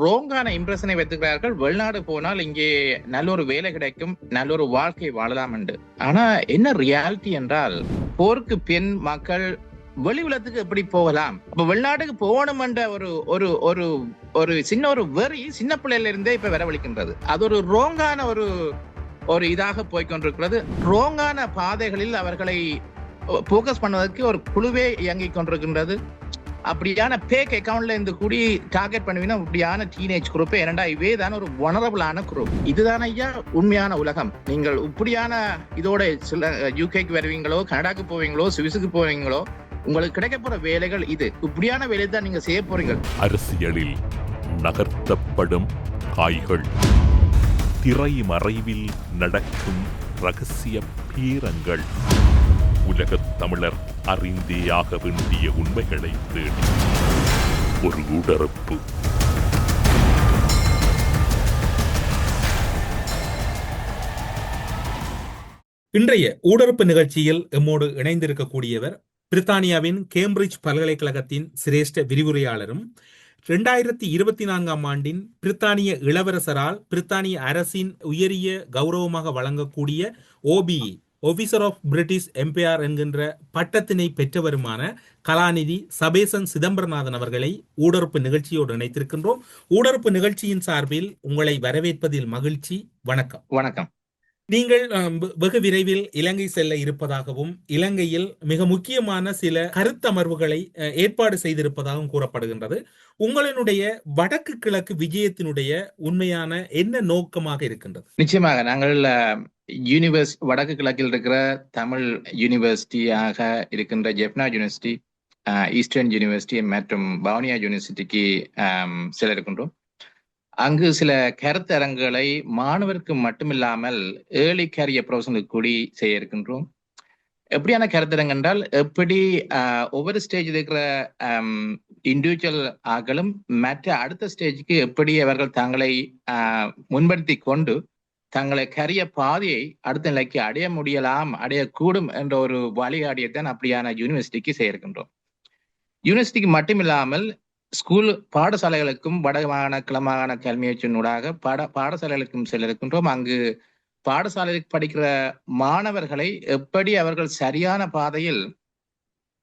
ரோங்கான இம்ப்ரெஷனை வைத்துக்கிறார்கள். வெளிநாடு போனால் இங்கே நல்ல ஒரு வேலை கிடைக்கும், நல்ல ஒரு வாழ்க்கை வாழலாம் என்று. ஆனா என்ன ரியாலிட்டி என்றால், போருக்கு பின் மக்கள் வெளி உலகத்துக்கு எப்படி போகலாம், அப்ப வெளிநாட்டுக்கு போகணும் என்ற ஒரு ஒரு ஒரு ஒரு சின்ன ஒரு வெறி சின்ன பிள்ளையில இருந்தே இப்ப வரவழைக்கின்றது. அது ஒரு ரோங்கான ஒரு இதாக போய்கொண்டிருக்கிறது. ரோங்கான பாதைகளில் அவர்களை போக்கஸ் பண்ணுவதற்கு ஒரு குழுவே இயங்கிக் கொண்டிருக்கின்றது. அப்படியான பேக் அக்கவுண்ட்ல இருந்து கூடி டார்கெட் பண்ணுவீங்கன்னா அப்படியான டீனேஜ் குரூப். ஏனண்டா இவே தான் ஒரு வனரபிளான குரூப். இதுதான் ஐயா உண்மையான உலகம். நீங்கள் இப்படியான இதோட சில யூகேக்கு வருவீங்களோ, கனடாக்கு போவீங்களோ, சுவிஸுக்கு போவீங்களோ, உங்களுக்கு கிடைக்க போற வேலைகள் இது. இப்படியான வேலை தான் நீங்க செய்ய போறீங்க. அரசியலில் நகர்த்தப்படும் காய்கள், திரைமறைவில் நடக்கும் ரகசிய பீரங்கள், உலகத் தமிழர் அறிந்தேயாக வேண்டிய உண்மைகளை தேடி ஒரு உடறுப்பு. இன்றைய ஊடறுப்பு நிகழ்ச்சியில் எம்மோடு இணைந்திருக்கக்கூடியவர் பிரித்தானியாவின் கேம்பிரிட்ஜ் பல்கலைக்கழகத்தின் சிரேஷ்ட விரிவுரையாளரும் 2024 ஆண்டின் பிரித்தானிய இளவரசரால் பிரித்தானிய அரசின் உயரிய கௌரவமாக வழங்கக்கூடிய OBE officer of British empire என்கின்ற பட்டத்தினை பெற்றவருமான கலாநிதி சபேசன் சிதம்பரநாதன் அவர்களை ஊடறுப்பு நிகழ்ச்சியோடு இணைத்திருக்கின்றோம். ஊடறுப்பு நிகழ்ச்சியின் சார்பில் உங்களை வரவேற்பதில் மகிழ்ச்சி. வணக்கம். வணக்கம். நீங்கள் வெகு விரைவில் இலங்கை செல்ல இருப்பதாகவும் இலங்கையில் மிக முக்கியமான சில கருத்தமர்வுகளை ஏற்பாடு செய்திருப்பதாகவும் கூறப்படுகின்றது. உங்களினுடைய வடக்கு கிழக்கு விஜயத்தினுடைய உண்மையான என்ன நோக்கமாக இருக்கின்றது? நிச்சயமாக நாங்கள் வடக்கு கிழக்கில் இருக்கிற தமிழ் யூனிவர்சிட்டியாக இருக்கின்ற ஜெஃப்னா யூனிவர்சிட்டி, ஈஸ்டர்ன் யூனிவர்சிட்டி மற்றும் பவுனியா யூனிவர்சிட்டிக்கு செல்ல இருக்கின்றோம். அங்கு சில கருத்தரங்குகளை மாணவருக்கு மட்டுமில்லாமல் ஏர்லி கேரியர் ப்ரொஃபஷனலுக்கு கூடி செய்ய இருக்கின்றோம். எப்படியான கருத்தரங்கு என்றால், எப்படி ஒவ்வொரு ஸ்டேஜில் இருக்கிற இண்டிவிஜுவல் ஆக்களும் மற்ற அடுத்த ஸ்டேஜுக்கு எப்படி அவர்கள் தங்களை முன்படுத்தி கொண்டு தங்களை கரிய பாதையை அடுத்த நிலைக்கு அடையக்கூடும் என்ற ஒரு வழிகாட்டியத்தான் அப்படியான யூனிவர்சிட்டிக்கு செய்ய இருக்கின்றோம். யூனிவர்சிட்டிக்கு மட்டுமில்லாமல் ஸ்கூல் பாடசாலைகளுக்கும் வடமாகாண கிளமாகாண கல்வியற்றினூடாக பாடசாலைகளுக்கும் செல்ல இருக்கின்றோம். அங்கு பாடசாலைக்கு படிக்கிற மாணவர்களை எப்படி அவர்கள் சரியான பாதையில்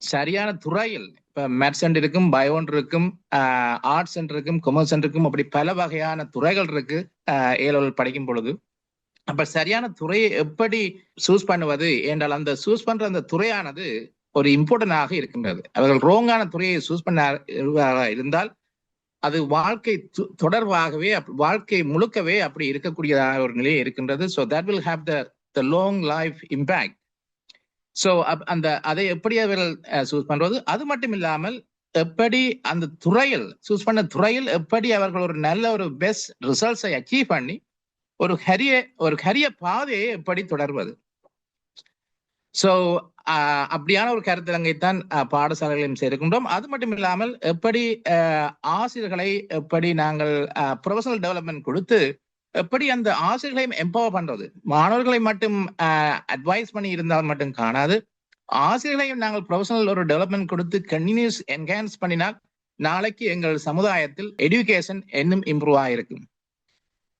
சரியான துறையில், இப்ப மேத்ஸ் சென்டர் இருக்கும், பயோன் இருக்கும், ஆர்ட்ஸ் சென்டர் இருக்கும், கொமர்ஸ் சென்டர் இருக்கும், அப்படி பல வகையான துறைகள் இருக்கு ஏலோவில் படிக்கும் பொழுது. அப்ப சரியான துறையை எப்படி சூஸ் பண்ணுவது என்றால், அந்த சூஸ் பண்ற அந்த துறையானது ஒரு இம்பார்ட்டன்டாக இருக்கின்றது. அவர்கள் ரோங்கான துறையை சூஸ் பண்ண இருந்தால் அது வாழ்க்கை தொடர்பாகவே வாழ்க்கை முழுக்கவே அப்படி இருக்கக்கூடியதாக ஒரு நிலை இருக்கின்றது. So that will have the long life impact. So அதை எப்படி அவர்கள் சூஸ் பண்றது, அது மட்டும் இல்லாமல் எப்படி அந்த துறையில் சூஸ் பண்ண துறையில் எப்படி அவர்கள் ஒரு நல்ல ஒரு பெஸ்ட் ரிசல்ட்ஸை அச்சீவ் பண்ணி ஒரு கரிய பாதையை எப்படி தொடர்வது. ஸோ அப்படியான ஒரு கருத்தரங்கைத்தான் பாடசாலைகளையும் சேர்க்கின்றோம். அது மட்டும் இல்லாமல் எப்படி ஆசிரியர்களை எப்படி நாங்கள் ப்ரொஃபஷனல் டெவலப்மெண்ட் கொடுத்து எப்படி அந்த ஆசிரியர்களையும் எம்பவர் பண்றது. மாணவர்களை மட்டும் அட்வைஸ் பண்ணி இருந்தால் மட்டும் காணாது, ஆசிரியர்களையும் நாங்கள் ப்ரொஃபஷனல் ஒரு டெவலப்மெண்ட் கொடுத்து கண்டினியூஸ் என்ஹான்ஸ் பண்ணினால் நாளைக்கு எங்கள் சமுதாயத்தில் எஜுகேஷன் இன்னும் இம்ப்ரூவ் ஆகிருக்கும்.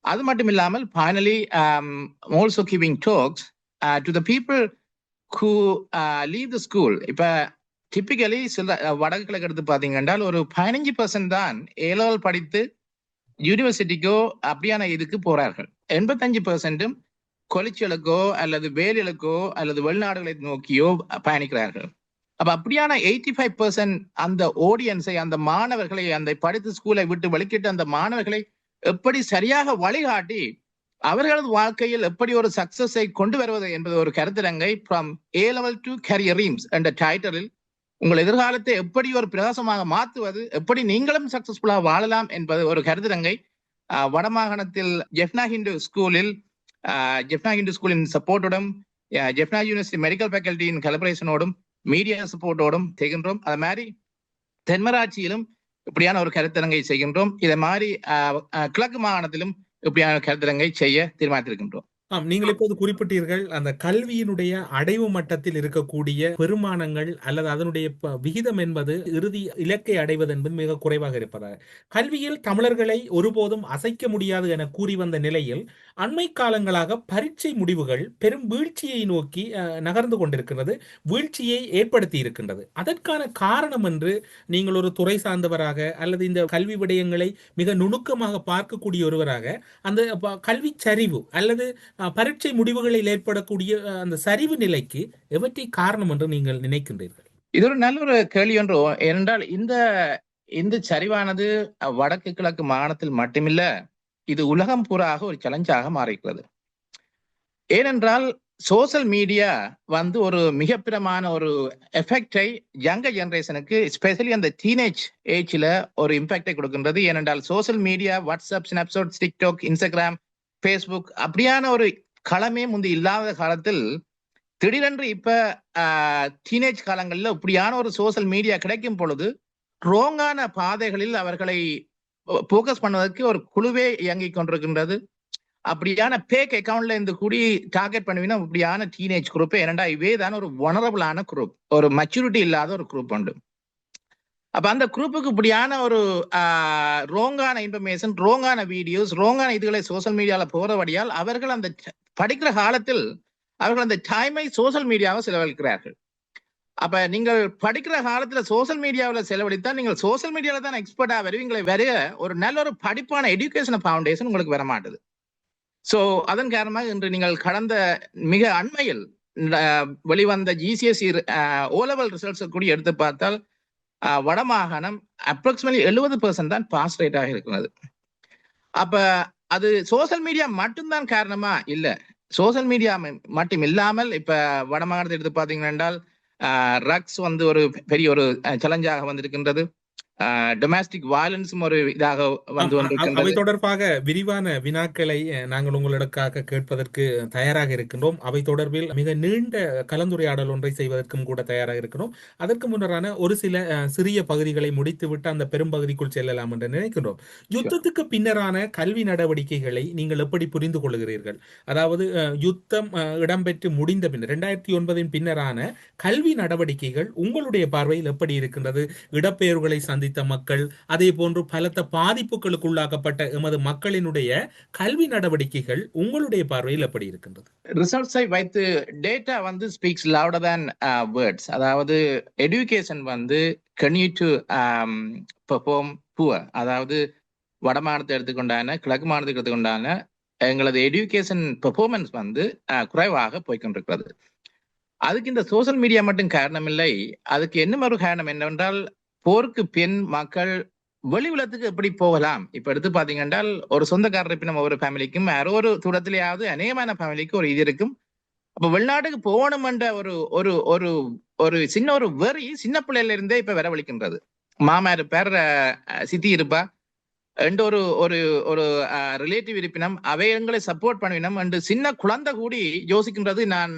அது மட்டும் இல்லாமல் finally also giving tax to the people who leave the school. இப்ப டிப்பிக்கலி சில வடக்கு கிழக்கு எடுத்து பாத்தீங்கன்னா ஒரு 15% தான் ஏலோல் படித்து யூனிவர்சிட்டிக்கோ அப்படியான இதுக்கு போறார்கள். 85% கொலிச்சலுக்கோ அல்லது வேலைகளுக்கோ அல்லது வெளிநாடுகளை நோக்கியோ பயணிக்கிறார்கள். அப்ப அப்படியான 85% அந்த ஆடியன்ஸை, அந்த மாணவர்களை, அந்த படித்த ஸ்கூலை விட்டு வெளிக்கிட்டு அந்த மாணவர்களை எப்படி சரியாக வழிகாட்டி அவர்களது வாழ்க்கையில் எப்படி ஒரு சக்சஸை கொண்டு வருவது என்பது ஒரு கருத்தரங்கை from A level to career dreams என்ற டைட்டிலில் உங்கள் எதிர்காலத்தை எப்படி ஒரு பிரகாசமாக மாற்றுவது, எப்படி நீங்களும் சக்சஸ்ஃபுல்லாக வாழலாம் என்பது ஒரு கருத்தரங்கை வடமாகாணத்தில் ஜெஃப்னா ஹிந்து ஸ்கூலின் சப்போர்ட்டோடும், ஜெஃப்னா யூனிவர்சிட்டி மெடிக்கல் ஃபேக்கல்டியின் கலபரேஷனோடும், மீடியா சப்போர்ட்டோடும் செய்கின்றோம். அது மாதிரி தென்மராட்சியிலும் இப்படியான ஒரு கருத்தரங்கை செய்கின்றோம். இதை மாதிரி கிழக்கு மாகாணத்திலும் இப்படியான கருத்தரங்கை செய்ய தீர்மானித்திருக்கின்றோம். நீங்கள் இப்போது குறிப்பிட்டீர்கள் அந்த கல்வியினுடைய அடைவு மட்டத்தில் இருக்கக்கூடிய பெருமானங்கள் அல்லது அதனுடைய விகிதம் என்பது இறுதி இலக்கை அடைவது என்பது மிக குறைவாக இருப்பதாக. கல்வியில் தமிழர்களை ஒருபோதும் அசைக்க முடியாது என கூறி வந்த நிலையில் அண்மை காலங்களாக பரீட்சை முடிவுகள் பெரும் வீழ்ச்சியை நோக்கி நகர்ந்து கொண்டிருக்கிறது, வீழ்ச்சியை ஏற்படுத்தி இருக்கின்றது. அதற்கான காரணம் என்று நீங்கள் ஒரு துறை சார்ந்தவராக அல்லது இந்த கல்வி விடயங்களை மிக நுணுக்கமாக பார்க்கக்கூடிய ஒருவராக அந்த கல்வி சரிவு அல்லது பரீட்சை முடிவுகளில் ஏற்படக்கூடிய அந்த சரிவு நிலைக்கு எவற்றை காரணம் என்று நீங்கள் நினைக்கின்றீர்கள்? இது ஒரு நல்ல ஒரு கேள்வி ஒன்று. ஏனென்றால் இந்த சரிவானது வடக்கு கிழக்கு மாகாணத்தில் மட்டுமில்ல, இது உலகம் பூராக ஒரு சேலஞ்சாக மாறிக்கிறது. ஏனென்றால் சோசியல் மீடியா வந்து ஒரு மிகப்பிரமான ஒரு எஃபெக்டை யங்கர் ஜெனரேஷனுக்கு, எஸ்பெஷலி அந்த டீனேஜ் ஏஜ்ல ஒரு இம்பாக்டை கொடுக்கின்றது. ஏனென்றால் social media, WhatsApp, Snapchat, TikTok, Instagram, Facebook அப்படியான ஒரு களமே முந்தி இல்லாத காலத்தில் திடீரென்று இப்ப டீனேஜ் காலங்களில் இப்படியான ஒரு சோசியல் மீடியா கிடைக்கும் பொழுது ரோங்கான பாதைகளில் அவர்களை போக்கஸ் பண்ணுவதற்கு ஒரு குழுவே இயங்கிக் கொண்டிருக்கின்றது. அப்படியான பேக் அக்கௌண்ட்ல இருந்து கூடி டார்கெட் பண்ணுவீங்கன்னா இப்படியான டீனேஜ் குரூப். ஏனண்டா இவே தான் ஒரு வனரபிளான குரூப், ஒரு மெச்சூரிட்டி இல்லாத ஒரு குரூப் உண்டு. அப்ப அந்த குரூப்புக்கு இப்படியான ஒரு ரோங்கான இன்ஃபர்மேஷன், ரோங்கான வீடியோஸ், ரோங்கான இதுகளை சோசியல் மீடியால போறபடியால் அவர்கள் அந்த படிக்கிற காலத்தில் அவர்கள் அந்த டைமை சோசியல் மீடியாவை செலவழிக்கிறார்கள். அப்ப நீங்கள் படிக்கிற காலத்துல சோசியல் மீடியாவில் செலவழித்தால் நீங்கள் சோசியல் மீடியால தான் எக்ஸ்பர்ட்டா வருவீங்களை வரைய ஒரு நல்ல ஒரு படிப்பான எஜுகேஷன் ஃபவுண்டேஷன் உங்களுக்கு வர மாட்டுது. சோ அதன் காரணமாக இன்று நீங்கள் கடந்த மிக அண்மையில் வெளிவந்த GCSE O-level ரிசல்ட்ஸ் கூட எடுத்து பார்த்தால் வடமாகாணம் அப்ராக்சிமேட்லி 70% தான் பாஸ் ரேட்டாக இருக்கிறது. அப்ப அது சோசியல் மீடியா மட்டும்தான் காரணமா? இல்ல, சோசியல் மீடியா மட்டும் இல்லாமல் இப்ப வடமாகாணத்தை எடுத்து பாத்தீங்கன்னா ட்ரக்ஸ் வந்து ஒரு பெரிய ஒரு சேலஞ்சாக வந்திருக்கின்றது. டொமஸ்டிக் வயலன்ஸும் ஒரு இதாக அவை தொடர்பாக விரிவான வினாக்களை நாங்கள் உங்களுக்காக கேட்பதற்கு தயாராக இருக்கின்றோம். அவை தொடர்பில் மிக நீண்ட கலந்துரையாடல் ஒன்றை செய்வதற்கும் கூட தயாராக இருக்கிறோம். அதற்கு முன்னரான ஒரு சில சிறிய பகுதிகளை முடித்துவிட்டு அந்த பெரும்பகுதிக்குள் செல்லலாம் என்று நினைக்கின்றோம். யுத்தத்துக்கு பின்னரான கல்வி நடவடிக்கைகளை நீங்கள் எப்படி புரிந்து கொள்கிறீர்கள்? அதாவது யுத்தம் இடம்பெற்று முடிந்த பின்னர் 2009 பின்னரான கல்வி நடவடிக்கைகள் உங்களுடைய பார்வையில் எப்படி இருக்கின்றது? இடப்பெயர்வுகளை சந்தித்த மக்கள், அதே போன்று பலத்த பாதிப்புகளுக்கு உள்ளாக்கப்பட்ட எமது மக்களினுடைய கல்வி நடவடிக்கைகள் உங்களுடைய பார்வையில் எப்படி இருக்கின்றது? ரிசல்ட்ஸை வைத்து டேட்டா வந்து ஸ்பீக்ஸ் லவுடர் than வேர்ட்ஸ். அதாவது எஜுகேஷன் வந்து continue to perform poor. அதாவது வடமாநிலத்தை எடுத்துக்கொண்டான கிழக்கு மாநிலத்தை எடுத்துக்கொண்டான எங்களது எஜுகேஷன் பெர்ஃபார்மன்ஸ் வந்து குறைவாக போய்கொண்டிருக்கிறது. அதுக்கு இந்த சோசியல் மீடியா மட்டும் காரணம் இல்லை. அதுக்கு என்ன ஒரு காரணம் என்னவென்றால், போருக்கு பின் மக்கள் வெளி உலகத்துக்கு எப்படி போகலாம்? இப்ப எடுத்து பாத்தீங்கன்னா ஒரு சொந்தக்காரர் இருப்பினும் ஒவ்வொரு ஃபேமிலிக்கும் யாரோ ஒரு தூரத்திலேயாவது அநேகமான ஃபேமிலிக்கு ஒரு இது இருக்கும். அப்ப வெளிநாட்டுக்கு போகணும்ன்ற ஒரு ஒரு ஒரு ஒரு சின்ன ஒரு வெறி சின்ன பிள்ளையில இருந்தே இப்ப வரவழிக்கின்றது. மாமா இருப்பார், சித்தி இருப்பா, என்ற ஒரு ஒரு ஒரு ரிலேட்டிவ் இருப்பினம் அவைகளை சப்போர்ட் பண்ணுவினம் என்று சின்ன குழந்தை கூடி யோசிக்கின்றது. நான்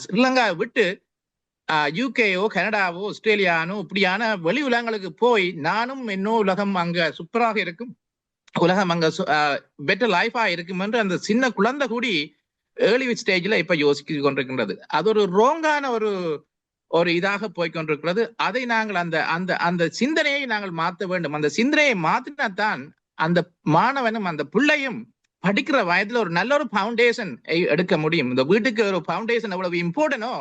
ஸ்ரீலங்கா விட்டு யூகேயோ, கனடாவோ, ஆஸ்திரேலியானோ இப்படியான வெளி உலகங்களுக்கு போய் நானும் இன்னும் உலகம் அங்க சூப்பராக இருக்கும், உலகம் அங்க பெட்டர் லைஃபா இருக்கும் என்று அந்த சின்ன குழந்தை கூடி ஏர்லி ஸ்டேஜ்ல இப்ப யோசிக்க கொண்டிருக்கின்றது. அது ஒரு ரோங்கான ஒரு இதாக போய்கொண்டிருக்கிறது. அதை நாங்கள் அந்த அந்த அந்த சிந்தனையை நாங்கள் மாற்ற வேண்டும். அந்த சிந்தனையை மாற்றினால்தான் அந்த மாணவனும் அந்த பிள்ளையும் படிக்கிற வயதுல ஒரு நல்ல ஒரு ஃபவுண்டேஷன் எடுக்க முடியும். இந்த வீட்டுக்கு ஒரு ஃபவுண்டேஷன் எவ்வளவு இம்பார்ட்டனோ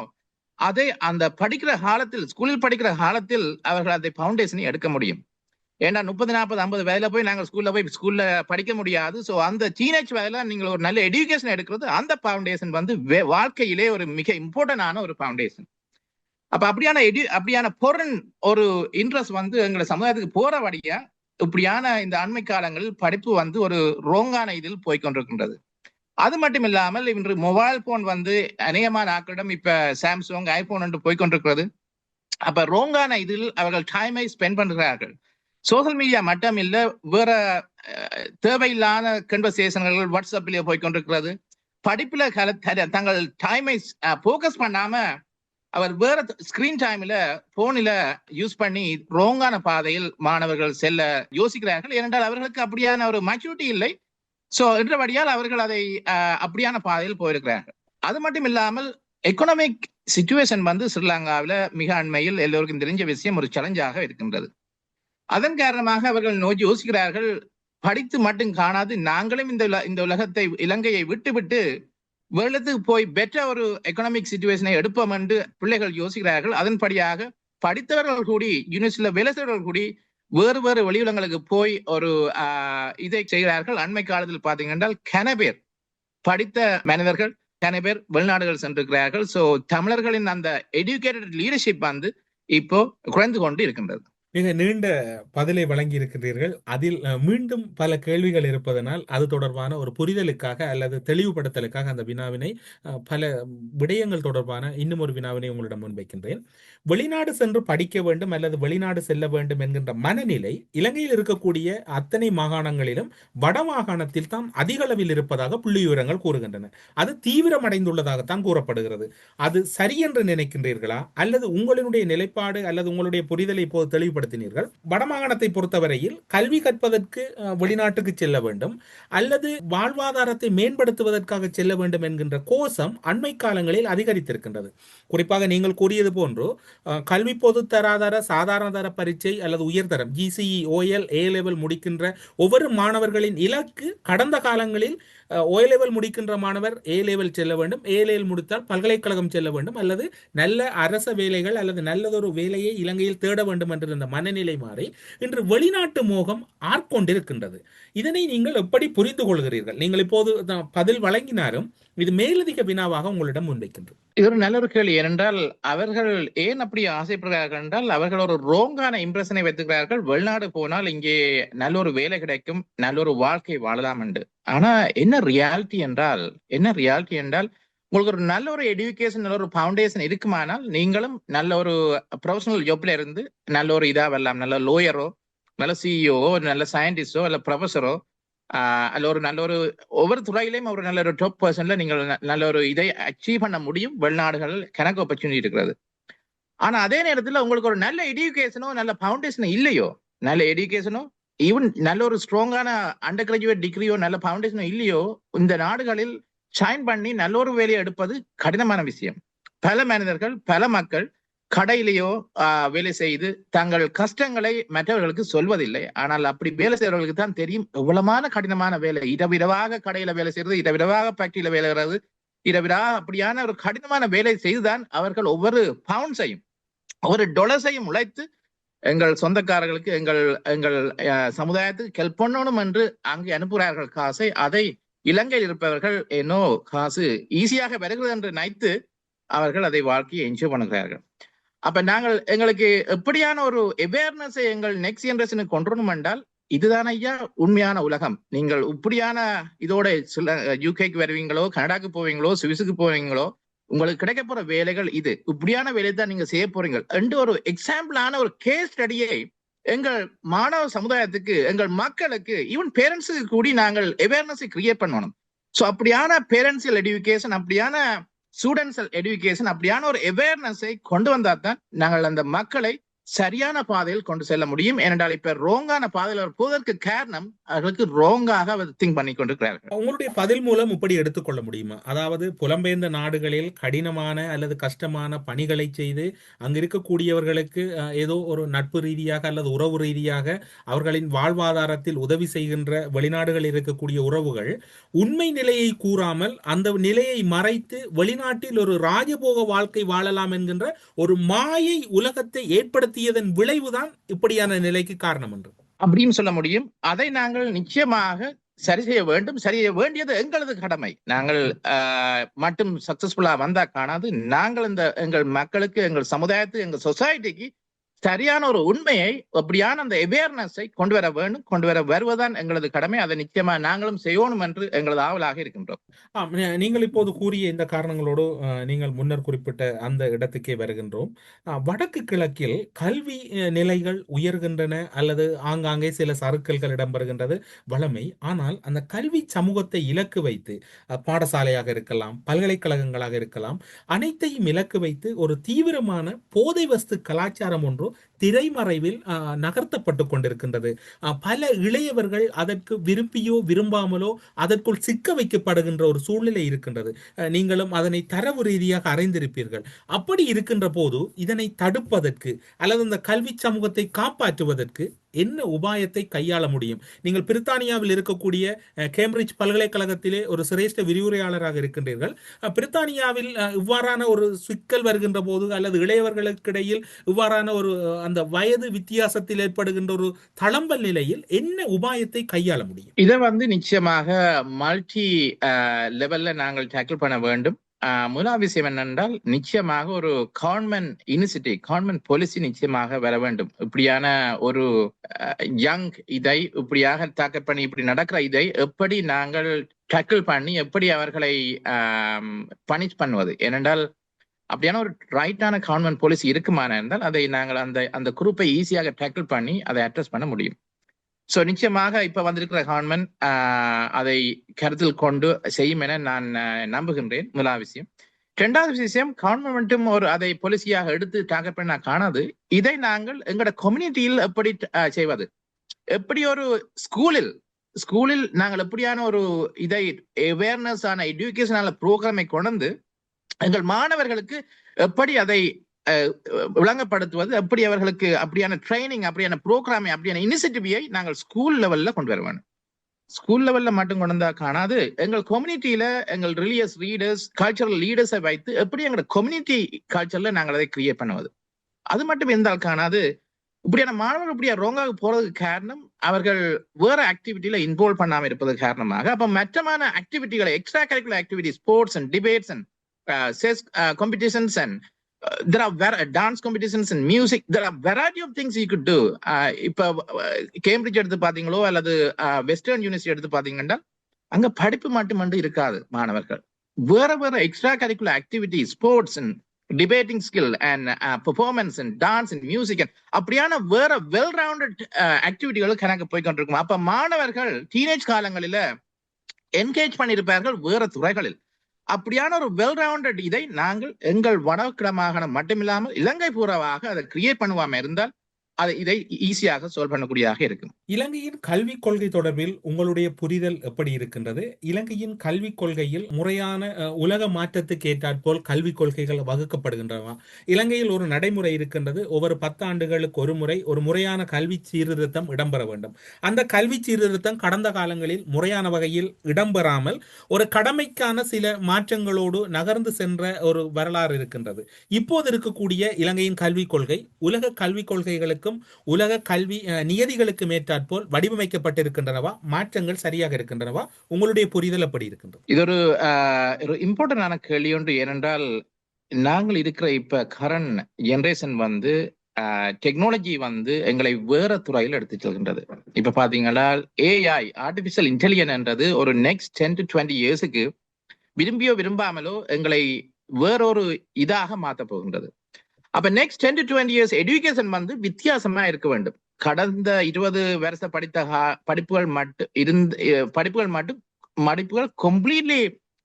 அதை அந்த படிக்கிற காலத்தில், ஸ்கூலில் படிக்கிற காலத்தில் அவர்கள் அதை ஃபவுண்டேஷனை எடுக்க முடியும். ஏன்னா 30, 40, 50 வயதுல போய் நாங்கள் ஸ்கூல்ல படிக்க முடியாது. ஸோ அந்த டீனேஜ் வயதுல நீங்கள் ஒரு நல்ல எஜுகேஷன் எடுக்கிறது, அந்த ஃபவுண்டேஷன் வந்து வாழ்க்கையிலே ஒரு மிக இம்பார்ட்டன்டான ஒரு ஃபவுண்டேஷன். அப்ப அப்படியான பொருள் ஒரு இன்ட்ரெஸ்ட் வந்து எங்களை சமுதாயத்துக்கு போறபடியா இப்படியான இந்த அண்மை காலங்களில் படிப்பு வந்து ஒரு ரோங்கான இதில் போய்கொண்டிருக்கின்றது. அது மட்டும் இல்லாமல் இன்று மொபைல் போன் வந்து அநேகமான ஆக்களிடம் இப்ப சாம்சங், ஐபோன் என்று போய்கொண்டிருக்கிறது. அப்ப ரோங்கான இதில் அவர்கள் டைமை ஸ்பெண்ட் பண்றார்கள். சோசியல் மீடியா மட்டும் இல்ல, வேற தேவையில்லாத கன்வர்சேஷன்கள் வாட்ஸ்அப்லயே போய்கொண்டிருக்கிறது. படிப்புல தங்கள் டைமை போக்கஸ் பண்ணாம அவர் வேற ஸ்கிரீன் டைம்ல போனில யூஸ் பண்ணி ரோங்கான பாதையில் மாணவர்கள் செல்ல யோசிக்கிறார்கள். ஏனென்றால் அவர்களுக்கு அப்படியான ஒரு மெச்சூரிட்டி இல்லை. சோ என்றபடியால் அவர்கள் அதை அப்படியான பாதையில் போயிருக்கிறார்கள். அது மட்டும் இல்லாமல் எக்கனாமிக் சிச்சுவேஷன் வந்து ஸ்ரீலங்காவில மிக அண்மையில் எல்லோருக்கும் தெரிஞ்ச விஷயம் ஒரு சேலஞ்சாக இருக்கின்றது. அதன் காரணமாக அவர்கள் நோக்கி யோசிக்கிறார்கள், படித்து மட்டும் காணாது நாங்களும் இந்த உலகத்தை இலங்கையை விட்டு வேளத்துக்கு போய் பெட்டர் ஒரு எக்கனாமிக் சிச்சுவேஷனை எடுப்போம் என்று பிள்ளைகள் யோசிக்கிறார்கள். அதன்படியாக படித்தவர்கள் கூடி யூனிவர்சிட்டியில வேலை செய்தவர்கள் கூடி வேறு வேறு வெளியுலங்களுக்கு போய் ஒரு இதை செய்கிறார்கள். அண்மை காலத்தில் பார்த்தீங்கன்னா கனபேர் படித்த மனிதர்கள் கனபேர் வெளிநாடுகள் சென்றிருக்கிறார்கள். சோ தமிழர்களின் அந்த எஜுகேட்டட் லீடர்ஷிப் வந்து இப்போ குறைந்து கொண்டு இருக்கின்றது. மிக நீண்ட பதிலை வழங்கி இருக்கின்றீர்கள். அதில் மீண்டும் பல கேள்விகள் இருப்பதனால் அது தொடர்பான ஒரு புரிதலுக்காக அல்லது தெளிவுபடுத்தலுக்காக அந்த வினாவினை பல விடயங்கள் தொடர்பான இன்னும் ஒரு வினாவினை உங்களிடம் முன்வைக்கின்றேன். வெளிநாடு சென்று படிக்க வேண்டும் அல்லது வெளிநாடு செல்ல வேண்டும் என்கின்ற மனநிலை இலங்கையில் இருக்கக்கூடிய அத்தனை மாகாணங்களிலும் வட மாகாணத்தில் தான் அதிக அளவில் இருப்பதாக புள்ளி விவரங்கள் கூறுகின்றன. அது தீவிரமடைந்துள்ளதாகத்தான் கூறப்படுகிறது. அது சரி என்று நினைக்கின்றீர்களா அல்லது உங்களுடைய நிலைப்பாடு அல்லது உங்களுடைய புரிதலை இப்போது தெளிவு வடமாகாணத்தை பொறுத்தவரையில் கல்வி கற்பதற்கு வெளிநாட்டுக்கு செல்ல வேண்டும் அல்லது வாழ்வாதாரத்தை மேம்படுத்துவதற்காக செல்ல வேண்டும் என்கின்ற கோஷம் அண்மை காலங்களில் அதிகரித்திருக்கின்றது. குறிப்பாக நீங்கள் கூறியது போன்று கல்வி பொது தராதர சாதாரண தர பரீட்சை அல்லது உயர்தரம் GCE OL A லெவல் முடிக்கின்ற ஒவ்வொரு மாணவர்களின் இலக்கு கடந்த காலங்களில் O லெவல் முடிக்கின்ற மாணவர் A லெவல் செல்ல வேண்டும், A லெவல் முடித்தால் பல்கலைக்கழகம் செல்ல வேண்டும் அல்லது நல்ல அரச வேலைகள் அல்லது நல்லதொரு வேலையை இலங்கையில் தேட வேண்டும் என்ற இந்த மனநிலை மாறி இன்று வெளிநாட்டு மோகம் ஆட்கொண்டிருக்கின்றது. இதனை நீங்கள் எப்படி புரிந்து கொள்கிறீர்கள்? நீங்கள் இப்போது பதில் வழங்கினாரும் இது மேலதிக வினாவாக உங்களிடம் முன்வைக்கின்றது. இது ஒரு நல்ல ஒரு கேள்வி. ஏனென்றால் அவர்கள் ஏன் அப்படி ஆசைப்படுகிறார்கள் என்றால் அவர்கள் ஒரு ரோங்கான இம்ப்ரெஷனை வைத்துக்கிறார்கள். வெளிநாடு போனால் இங்கே நல்ல ஒரு வேலை கிடைக்கும், நல்ல ஒரு வாழ்க்கை வாழலாம் என்று. ஆனா என்ன ரியாலிட்டி என்றால் உங்களுக்கு ஒரு நல்ல ஒரு எஜுகேஷன் நல்ல ஒரு ஃபவுண்டேஷன் இருக்குமானால் நீங்களும் நல்ல ஒரு ப்ரொஃபஷனல் ஜாப்ல இருந்து நல்ல ஒரு இதா வரலாம். நல்ல லோயரோ நல்ல CEO நல்ல சயின்டிஸ்டோ அல்ல ப்ரொஃபஸரோ அல்ல ஒரு நல்ல ஒரு ஒவ்வொரு துறையிலையும் ஒரு நல்ல ஒரு டாப் பர்சன்ல நீங்கள் நல்ல ஒரு இதை அச்சீவ் பண்ண முடியும். வெளிநாடுகளில் கணக்கு ஆப்பர்ச்சுனிட்டி இருக்கிறது. ஆனா அதே நேரத்தில் உங்களுக்கு ஒரு நல்ல எஜுகேஷனோ நல்ல ஃபவுண்டேஷனோ இல்லையோ, நல்ல எஜுகேஷனோ ஈவன் நல்ல ஒரு ஸ்ட்ராங்கான அண்டர் கிராஜுவேட் டிகிரியோ நல்ல ஃபவுண்டேஷனோ இல்லையோ, இந்த நாடுகளில் ஷைன் பண்ணி நல்ல ஒரு வேலையை எடுப்பது கடினமான விஷயம். பல மனிதர்கள் பல மக்கள் கடையிலேயோ வேலை செய்து தங்கள் கஷ்டங்களை மற்றவர்களுக்கு சொல்வதில்லை. ஆனால் அப்படி வேலை செய்யறவர்களுக்கு தான் தெரியும் எவ்வளமான கடினமான வேலை. இரவிரவாக கடையில வேலை செய்யறது, இரவிரவாக ஃபேக்டரியில வேலை செய்யறது, இரவிரவாக அப்படியான ஒரு கடினமான வேலை செய்துதான் அவர்கள் ஒவ்வொரு பவுண்ட்ஸையும் ஒவ்வொரு டொலர்ஸையும் உழைத்து எங்கள் சொந்தக்காரர்களுக்கு எங்கள் சமுதாயத்துக்கு ஹெல்ப் பண்ணணும் என்று அங்கே அனுப்புகிறார்கள் காசை. அதை இலங்கையில் இருப்பவர்கள் என்னோ காசு ஈஸியாக வருகிறது என்று நினைத்து அவர்கள் அதை வாழ்க்கையை என்ஜாய் பண்ணுகிறார்கள். அப்ப நாங்கள் எங்களுக்கு எப்படியான ஒரு அவேர்னஸை எங்கள் நெக்ஸ்ட் ஜெனரேஷனுக்கு கொண்டு வரணும் என்றால் இதுதான் ஐயா உண்மையான உலகம். நீங்கள் இப்படியான இதோட UK வருவீங்களோ, கனடாக்கு போவீங்களோ, சுவிஸுக்கு போவீங்களோ, உங்களுக்கு கிடைக்க போற வேலைகள் இது, இப்படியான வேலை தான் நீங்க செய்ய போறீங்க என்று ஒரு எக்ஸாம்பிளான ஒரு கேஸ் ஸ்டடியை எங்கள் மாணவ சமுதாயத்துக்கு எங்கள் மக்களுக்கு ஈவன் பேரண்ட்ஸுக்கு கூடி நாங்கள் அவேர்னஸை கிரியேட் பண்ணணும். ஸோ அப்படியான பேரண்ட்ஸியல் எடுகேஷன், அப்படியான ஸ்டூடெண்ட்ஸ் எடுகேஷன், அப்படியான ஒரு அவேர்னஸை கொண்டு வந்தா தான் நாங்கள் அந்த மக்களை சரியான பாதையில் கொண்டு செல்ல முடியும். ஏனென்றால் இப்ப ரோங்கான பாதையில் போவதற்கு காரணம் அவர்களுக்கு ரோங்காக திங்க் பண்ணி கொண்டிருக்கிறார்கள். உங்களுடைய பதில் மூலம் இப்படி எடுத்துக்கொள்ள முடியுமா? அதாவது புலம்பெயர்ந்த நாடுகளில் கடினமான அல்லது கஷ்டமான பணிகளை செய்து அங்கு இருக்கக்கூடியவர்களுக்கு ஏதோ ஒரு நட்பு ரீதியாக அல்லது உறவு ரீதியாக அவர்களின் வாழ்வாதாரத்தில் உதவி செய்கின்ற வெளிநாடுகளில் இருக்கக்கூடிய உறவுகள் உண்மை நிலையை கூறாமல் அந்த நிலையை மறைத்து வெளிநாட்டில் ஒரு ராஜபோக வாழ்க்கை வாழலாம் என்கின்ற ஒரு மாயை உலகத்தை ஏற்படுத்தி விளைவுதான் இப்படியான நிலைக்கு காரணம் என்று அப்படின்னு சொல்ல முடியும். அதை நாங்கள் நிச்சயமாக சரி செய்ய வேண்டும். சரி செய்ய வேண்டியது எங்களது கடமை. நாங்கள் மட்டும் சக்சஸ்ஃபுல்லா வந்தா காணாது. நாங்கள் எங்கள் மக்களுக்கு, எங்கள் சமுதாயத்துக்கு, எங்கள் சொசைட்டிக்கு சரியான ஒரு உண்மையை, அப்படியான அந்த அவேர்னஸை கொண்டு வர வேண்டும். வருவதுதான் எங்களது கடமை. அதை நிச்சயமா நாங்களும் செய்யணும் என்று எங்களது ஆவலாக இருக்கின்றோம். நீங்கள் இப்போது கூறிய இந்த காரணங்களோடு நீங்கள் முன்னர் குறிப்பிட்ட அந்த இடத்துக்கே வருகின்றோம். வடக்கு கிழக்கில் கல்வி நிலைகள் உயர்கின்றன அல்லது ஆங்காங்கே சில சறுக்கல்கள் இடம்பெறுகின்றது வளமை. ஆனால் அந்த கல்வி சமூகத்தை இலக்கு வைத்து பாடசாலையாக இருக்கலாம், பல்கலைக்கழகங்களாக இருக்கலாம், அனைத்தையும் இலக்கு வைத்து ஒரு தீவிரமான போதை வஸ்து கலாச்சாரம் ஒன்று திரைமறைவில் நகர்த்தப்பட்டு கொண்டிருக்கின்றது. பல இளையவர்கள் அதற்கு விரும்பியோ விரும்பாமலோ அதற்குள் சிக்க வைக்கப்படுகின்ற ஒரு சூழ்நிலை இருக்கின்றது. நீங்களும் அதனை தரவு ரீதியாக அறிந்திருப்பீர்கள். அப்படி இருக்கின்ற போது இதனை தடுப்பதற்கு அல்லது இந்த கல்வி சமூகத்தை காப்பாற்றுவதற்கு என்ன உபாயத்தை கையாள முடியும்? நீங்கள் பிரித்தானியாவில் இருக்கக்கூடிய கேம்பிரிட்ஜ் பல்கலைக்கழகத்திலே ஒரு சிரேஷ்ட விரிவுரையாளராக இருக்கின்றீர்கள். பிரித்தானியாவில் இவ்வாறான ஒரு சிக்கல் வருகின்ற போது அல்லது இளையவர்களுக்கிடையில் இவ்வாறான ஒரு அந்த வயது வித்தியாசத்தில் ஏற்படுகின்ற ஒரு தளம்பல் நிலையில் என்ன உபாயத்தை கையாள முடியும்? இதை நிச்சயமாக மல்டி லெவல்ல நாங்கள் டேக்கிள் பண்ண வேண்டும். முதல் விஷயம் என்னென்றால் நிச்சயமாக ஒரு கவர்மெண்ட் இனிஷியேட்டிவ், கவர்மெண்ட் பாலிசி நிச்சயமாக வர வேண்டும். இப்படியான ஒரு யங் இதை இப்படியாக டாக்கெட் பண்ணி இப்படி நடக்கிற இதை எப்படி நாங்கள் டேக்கிள் பண்ணி எப்படி அவர்களை பனிஷ் பண்ணுவது? ஏனென்றால் அப்படியான ஒரு ரைட்டான கவர்மெண்ட் பாலிசி இருக்குமான இருந்தால் அதை நாங்கள் அந்த குரூப்பை ஈஸியாக டேக்கிள் பண்ணி அதை அட்ரஸ் பண்ண முடியும். ஸோ நிச்சயமாக இப்ப வந்திருக்கிற கவர்மெண்ட் அதை கருத்தில் கொண்டு செய்யும் என நான் நம்புகின்றேன். முதலாவது விஷயம். இரண்டாவது விஷயம், கவர்மெண்ட்டும் ஒரு அதை பாலிசியாக எடுத்து டார்கெட் பண்ண காணாது. இதை நாங்கள் எங்களோட கம்யூனிட்டியில் எப்படி செய்வது? எப்படி ஒரு ஸ்கூலில் நாங்கள் எப்படியான ஒரு இதை அவேர்னஸ் ஆன எஜுகேஷனால ப்ரோக்ராமை கொண்டு எங்கள் மாணவர்களுக்கு எப்படி அதை விளங்கப்படுத்துவது, எப்படி அவர்களுக்கு அப்படியான ட்ரைனிங், அப்படியான ப்ரோக்ராமை, அப்படியான இனிஷியேட்டிவை நாங்கள் ஸ்கூல் லெவல்ல கொண்டு வர வேண்டும். ஸ்கூல் லெவல்ல மட்டும் கொண்டு வந்தா காணாது. எங்கள் கம்யூனிட்டியில எங்கள் ரிலிஜியஸ் லீடர்ஸ், கல்ச்சரல் லீடர்ஸை வைத்து எப்படி எங்களோட கம்யூனிட்டி கல்ச்சர்ல நாங்கள் அதை கிரியேட் பண்ணுவது. அது மட்டும் இருந்தால் காணாது. இப்படியான மாணவர்கள் இப்படியா ரோங்காக போறதுக்கு காரணம் அவர்கள் வேற ஆக்டிவிட்டியில இன்வால்வ் பண்ணாம இருப்பதற்கு காரணமாக. அப்ப மற்றமான ஆக்டிவிட்டிகளை, extra curricular activity, sports and debates and chess competitions and there are dance competitions and music. There are variety of things you could do. இப்ப கேம்பிரிட்ஜ் எடுத்து பாத்தீங்களோ அல்லது வெஸ்டர்ன் யூனிவர்சிட்டி எடுத்து பாத்தீங்கன்னா அங்க படிப்பு மட்டும் இருக்காது. மாணவர்கள் வேற extra curricular activity, sports and debating skill and performance and dance and music அப்படியான வேற வெல் ரவுண்டட் ஆக்டிவிட்டிகள் கணக்கு போய்கொண்டிருக்கும். அப்ப மாணவர்கள் டீனேஜ் காலங்களில என்கேஜ் பண்ணியிருப்பார்கள் வேற துறைகளில். அப்படியான ஒரு வெல் ரவுண்டட் இதை நாங்கள் எங்கள் வடகிழக்கு மாகாணம் மட்டுமில்லாமல் இலங்கை பூராவாக அதை கிரியேட் பண்ணுவாம இருந்தால் இதை ஈஸியாக சால்வ் பண்ணக்கூடியதாக இருக்கும். இலங்கையின் கல்விக் கொள்கை தொடர்பில் உங்களுடைய புரிதல் எப்படி இருக்கின்றது? இலங்கையின் கல்விக் கொள்கையில் முறையான உலக மாற்றத்துக்கு ஏற்றாற்போல் கல்விக் கொள்கைகள் வகுக்கப்படுகின்றன. இலங்கையில் ஒரு நடைமுறை இருக்கின்றது. ஒவ்வொரு 10 ஆண்டுகளுக்கு ஒரு முறையான கல்வி சீர்திருத்தம் இடம்பெற வேண்டும். அந்த கல்வி சீர்திருத்தம் கடந்த காலங்களில் முறையான வகையில் இடம்பெறாமல் ஒரு கடமைக்கான சில மாற்றங்களோடு நகர்ந்து சென்ற ஒரு வரலாறு இருக்கின்றது. இப்போது இருக்கக்கூடிய இலங்கையின் கல்விக் கொள்கை உலக கல்விக் கொள்கைகளுக்கு உலக கல்வி நியதிகளுக்கு ஏற்றாற்போல் வடிவமைக்கப்பட்டிருக்கின்றனவா? மாற்றங்கள் சரியாக இருக்கின்றனவா? உங்களுடைய புரிதல் எப்படி இருக்கின்றது? இது ஒரு இம்பார்ட்டன்டான கேள்வி ஒன்று. ஏனென்றால் நாங்கள் இருக்கிற இப்ப கரண்ட் ஜெனரேஷன் டெக்னாலஜி எங்களை வேற துறையில் எடுத்து செல்கின்றது. இப்ப பாத்தீங்கன்னா AI, ஆர்டிபிஷியல் இன்டெலிஜென்ஸ் என்றது ஒரு நெக்ஸ்ட் 10 to 20 இயர்ஸுக்கு விரும்பியோ விரும்பாமலோ எங்களை வேறொரு இதாக மாற்ற போகின்றது. அப்ப நெக்ஸ்ட் 10 to 20 இயர்ஸ் எஜுகேஷன் வித்தியாசமா இருக்க வேண்டும். கடந்த 20 வருஷ படித்த படிப்புகள் கம்ப்ளீட்லி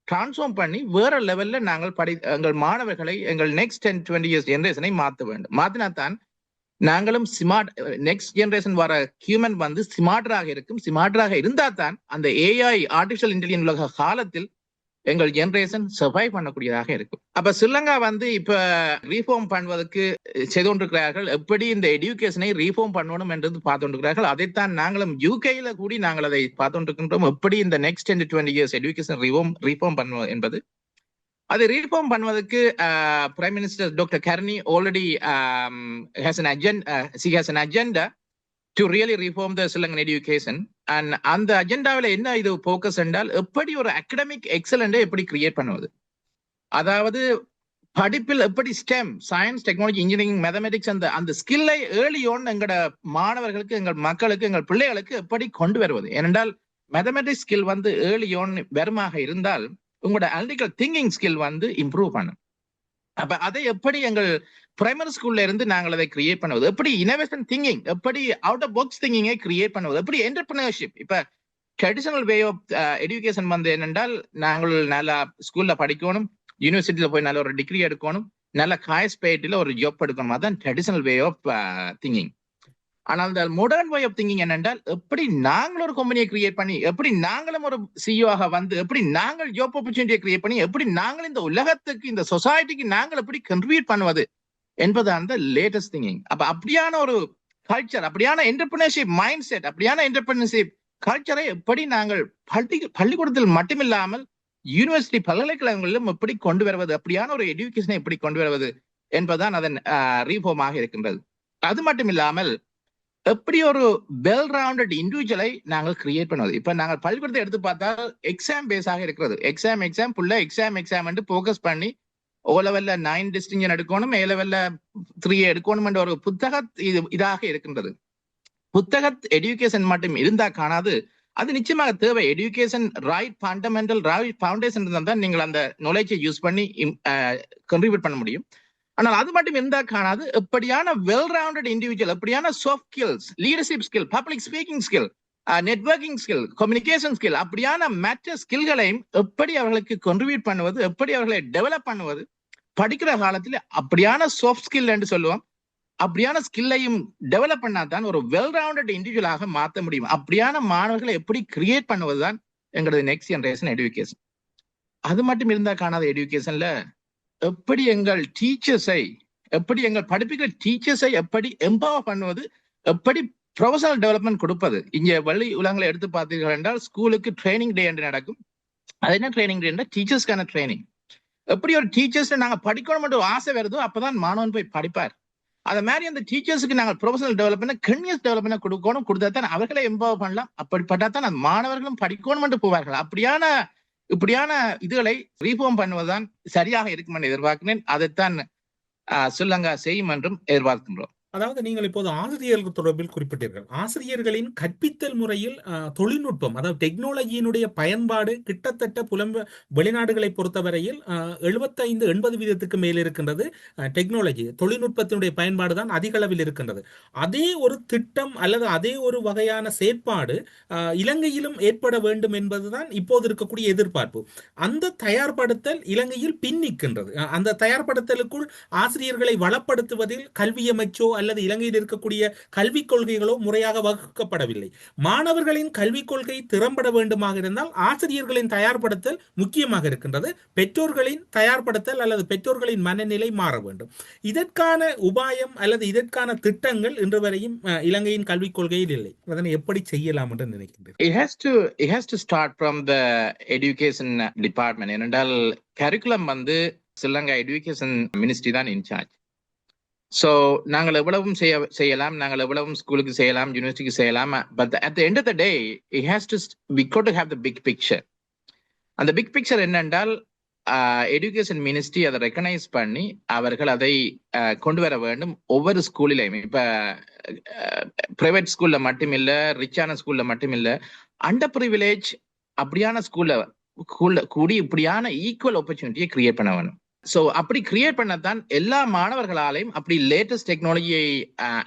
டிரான்ஸ்ஃபார்ம் பண்ணி வேற லெவல்ல நாங்கள் எங்கள் மாணவர்களை, எங்கள் நெக்ஸ்ட் 10 to 20 இயர்ஸ் ஜெனரேஷனை மாற்ற வேண்டும். மாத்தினாத்தான் நாங்களும் ஸ்மார்ட் நெக்ஸ்ட் ஜெனரேஷன் வர ஹியூமன் ஸ்மார்ட்டராக இருக்கும். ஸ்மார்ட்டராக இருந்தா தான் அந்த AI, ஆர்டிபிஷியல் இன்டெலிஜென்ஸ் உலக காலத்தில் எங்கள் ஜெனரேஷன் சர்வைவ் பண்ணக்கூடியதாக இருக்கும். அப்ப ஸ்ரீலங்கா இப்ப ரீஃபார்ம் பண்ணுவதற்கு செய்து கொண்டிருக்கிறார்கள். எப்படி இந்த எஜுகேஷனை ரீஃபார்ம் பண்ணணும் என்றது பார்த்து கொண்டிருக்கிறார்கள். அதைத்தான் நாங்களும் யூகேல கூடி நாங்கள் அதை பார்த்து கொண்டிருக்கின்றோம். எப்படி இந்த next 10 to 20 years education reform பண்ணுவது என்பது. அதை ரீஃபார்ம் பண்ணுவதற்கு prime minister doctor Harini already has an agenda to really reform the Sri Lankan education. And அந்த அஜெண்டாவில் என்ன இது போக்கஸ் என்றால் எப்படி ஒரு அகடமிக் எக்ஸலண்டை எப்படி கிரியேட் பண்ணுவது, அதாவது படிப்பில் எப்படி stem, science, technology, engineering, mathematics அந்த ஸ்கில்லை ஏர்லி ஆன் எங்களோட மாணவர்களுக்கு, எங்கள் மக்களுக்கு, எங்கள் பிள்ளைகளுக்கு எப்படி கொண்டு வருவது. ஏனென்றால் மேத்தமெட்டிக்ஸ் ஸ்கில் ஏர்லி ஆன் வருமாக இருந்தால் உங்களோட அனலிட்டிக்கல் திங்கிங் ஸ்கில் இம்ப்ரூவ் பண்ணும். அப்ப அதை எப்படி எங்கள் பிரைமரி ஸ்கூல்ல இருந்து நாங்கள் அதை கிரியேட் பண்ணுவது, எப்படி இனோவேஷன் திங்கிங், எப்படி அவுட் ஆஃப் பாக்ஸ் திங்கிங்கை கிரியேட் பண்ணுவது, எப்படி என்டர்பிரினர்ஷிப். இப்ப ட்ரெடிஷனல் வே ஆஃப் எஜுகேஷன் என்னென்றால் நாங்கள் நல்லா ஸ்கூல்ல படிக்கணும், யூனிவர்சிட்டியில போய் நல்ல ஒரு டிகிரி எடுக்கணும், நல்ல காய்ஸ்பேட்டில் ஒரு ஜாப் எடுக்கணும். அதான் ட்ரெடிஷனல் வே ஆஃப் திங்கிங். ஆனால் இந்த மாடர்ன் வே ஆஃப் திங்கிங் என்னென்றால் எப்படி நாங்கள் ஒரு கம்பெனியை கிரியேட் பண்ணி, எப்படி நாங்களும் ஒரு சிஇஓ ஆக வந்து, எப்படி நாங்கள் ஜாப் ஆப்பர்ச்சுனிட்டியை கிரியேட் பண்ணி, எப்படி நாங்கள் இந்த உலகத்துக்கு இந்த சொசைட்டிக்கு நாங்கள் எப்படி கண்ட்ரிபியூட் பண்ணுவது என்பது அந்த லேட்டஸ்ட் திங்கிங். அப்ப அப்படியான ஒரு கல்ச்சர், அப்படியான என்டர்பிரினர்ஷிப் மைண்ட் செட், அப்படியான என்டர்பிரினர்ஷிப் கல்ச்சரை எப்படி நாங்கள் பள்ளிக்கூடத்தில் மட்டுமில்லாமல் யூனிவர்சிட்டி பல்கலைக்கழகங்களிலும் எப்படி கொண்டு வருவது, அப்படியான ஒரு எஜுகேஷனை எப்படி கொண்டு வருவது என்பதுதான் அதன் ரீஃபார்மாக இருக்கின்றது. அது மட்டும் இல்லாமல் எப்படி ஒரு வெல் ரவுண்டட் இண்டிவிஜுவலை நாங்கள் கிரியேட் பண்ணுவது. இப்ப நாங்கள் பள்ளிக்கூடத்தை எடுத்து பார்த்தால் எக்ஸாம் பேஸாக இருக்கிறது. எக்ஸாம் ஃபுல்லா எக்ஸாம் போக்கஸ் பண்ணி ஓ லெவல்ல 9 டிஸ்டிங்ஷன் எடுக்கணும், ஏ லெவல்ல 3 எடுக்கணும் என்ற ஒரு புத்தக இதாக இருக்கின்றது. புத்தக எஜுகேஷன் மட்டும் இருந்தா காணாது. அது நிச்சயமாக தேவை. Education right fundamental right foundation இருந்தால் தான் நீங்கள் அந்த நாலேஜை யூஸ் பண்ணி கண்ட்ரிபியூட் பண்ண முடியும். ஆனால் அது மட்டும் இருந்தா காணாது. எப்படியான வெல் ரவுண்டட் இண்டிவிஜுவல், எப்படியான soft skills, leadership skill, public speaking skill, networking skill, communication skill, அப்படியான மற்ற ஸ்கில்களையும் எப்படி அவர்களுக்கு கண்ட்ரிபியூட் பண்ணுவது, எப்படி அவர்களை டெவலப் பண்ணுவது, படிக்கிற காலத்தில் அப்படியான சாஃப்ட் ஸ்கில் என்று சொல்லுவோம், அப்படியான ஸ்கில்லையும் டெவலப் பண்ணாதான் ஒரு வெல் ரவுண்டட் இண்டிவிஜுவலாக மாற்ற முடியும். அப்படியான மாணவர்களை எப்படி கிரியேட் பண்ணுவதுதான் எங்களது நெக்ஸ்ட் ஜெனரேஷன் எஜுகேஷன். அது மட்டும் இருந்தா காணாத எஜுகேஷன்ல எப்படி எங்கள் டீச்சர்ஸை, எப்படி எங்கள் படிப்புகிற டீச்சர்ஸை எப்படி எம்பவர் பண்ணுவது, எப்படி ப்ரொஃபஷனல் டெவலப்மெண்ட் கொடுப்பது. இங்க வெளி உலகங்களை எடுத்து பார்த்தீர்கள் என்றால் ஸ்கூலுக்கு ட்ரைனிங் டே என்று நடக்கும். அது என்ன ட்ரைனிங் டே என்றால் டீச்சர்ஸ்க்கான ட்ரைனிங். எப்படி ஒரு டீச்சர்ஸ் நாங்க படிக்கணும் என்று ஆசை வருதோ அப்பதான் மாணவன் போய் படிப்பார். அது மாதிரி அந்த டீச்சர்ஸுக்கு நாங்கள் ப்ரொஃபஷனல் டெவலப்மெண்ட், கன்வியன்ஸ் டெவலப்மெண்ட் கொடுக்கணும். கொடுத்தா தான் அவர்களை எம்பவர் பண்ணலாம். அப்படிப்பட்டா தான் அந்த மாணவர்களும் படிக்கணும் என்று போவார்கள். இப்படியான இதுகளை ரீஃபார்ம் பண்ணுவதுதான் சரியாக இருக்கும் என்று எதிர்பார்க்கிறேன். அதைத்தான் ஸ்ரீலங்கா செய்யும் என்றும் எதிர்பார்க்கின்றோம். அதாவது நீங்கள் இப்போது ஆசிரியர்கள் தொடர்பில் குறிப்பிட்டீர்கள். ஆசிரியர்களின் கற்பித்தல் முறையில் தொழில்நுட்பம், அதாவது டெக்னாலஜியினுடைய பயன்பாடு கிட்டத்தட்ட வெளிநாடுகளை பொறுத்தவரையில் 75-80% மேல் இருக்கின்றது. டெக்னாலஜி தொழில்நுட்பத்தினுடைய பயன்பாடு தான் அதிக அளவில் இருக்கின்றது. அதே ஒரு திட்டம் அல்லது அதே ஒரு வகையான செயற்பாடு இலங்கையிலும் ஏற்பட வேண்டும் என்பதுதான் இப்போது இருக்கக்கூடிய எதிர்பார்ப்பு. அந்த தயார்படுத்தல் இலங்கையில் பின்னிக்கின்றது. அந்த தயார்படுத்தலுக்குள் ஆசிரியர்களை வளப்படுத்துவதில் கல்வி அமைச்சோ அல்லது இலங்கையில் இருக்கக்கூடிய கல்விக் கொள்கைகளோ முறையாக வகுக்கப்படவில்லை. மாணவர்களின் கல்விக் கொள்கை திறம்பட வேண்டுமாக இருந்தால் ஆசிரியர்களின் தயார்படுத்தல் முக்கியமாக இருக்கின்றது. பெற்றோர்களின் தயார்படுத்தல் அல்லது பெற்றோர்களின் மனநிலை மாற வேண்டும். இதற்கான உபாயம் அல்லது இதற்கான திட்டங்கள் இன்று வரையும் இலங்கையின் கல்விக் கொள்கையில் இல்லை. அதனை எப்படி செய்யலாம் என்று நினைக்கின்றேன். It has to start from the education department. ஏனென்றால் கரிக்குலம் ஸ்ரீலங்கா எஜுகேஷன் மினிஸ்ட்ரி தான் இன்சார்ஜ். ஸோ நாங்கள் எவ்வளவும் செய்யலாம், நாங்கள் எவ்வளவும் ஸ்கூலுக்கு செய்யலாம், யூனிவர்சிட்டிக்கு செய்யலாம். But at the end of the day we got to have the big picture. அந்த பிக் பிக்சர் என்னென்றால் எஜுகேஷன் மினிஸ்ட்ரி அதை ரெக்கனைஸ் பண்ணி அவர்கள் அதை கொண்டு வர வேண்டும் ஒவ்வொரு ஸ்கூலிலையும். இப்ப பிரைவேட் ஸ்கூல்ல மட்டும் இல்ல, ரிச்சான ஸ்கூல்ல மட்டும் இல்ல, அண்டர் ப்ரிவிலேஜ் அப்படியான ஸ்கூல்ல கூடி இப்படியான ஈக்குவல் ஆப்பர்ச்சுனிட்டியை கிரியேட் பண்ண வேணும். ஸோ அப்படி கிரியேட் பண்ணத்தான் எல்லா மாணவர்களாலையும் அப்படி லேட்டஸ்ட் டெக்னாலஜியை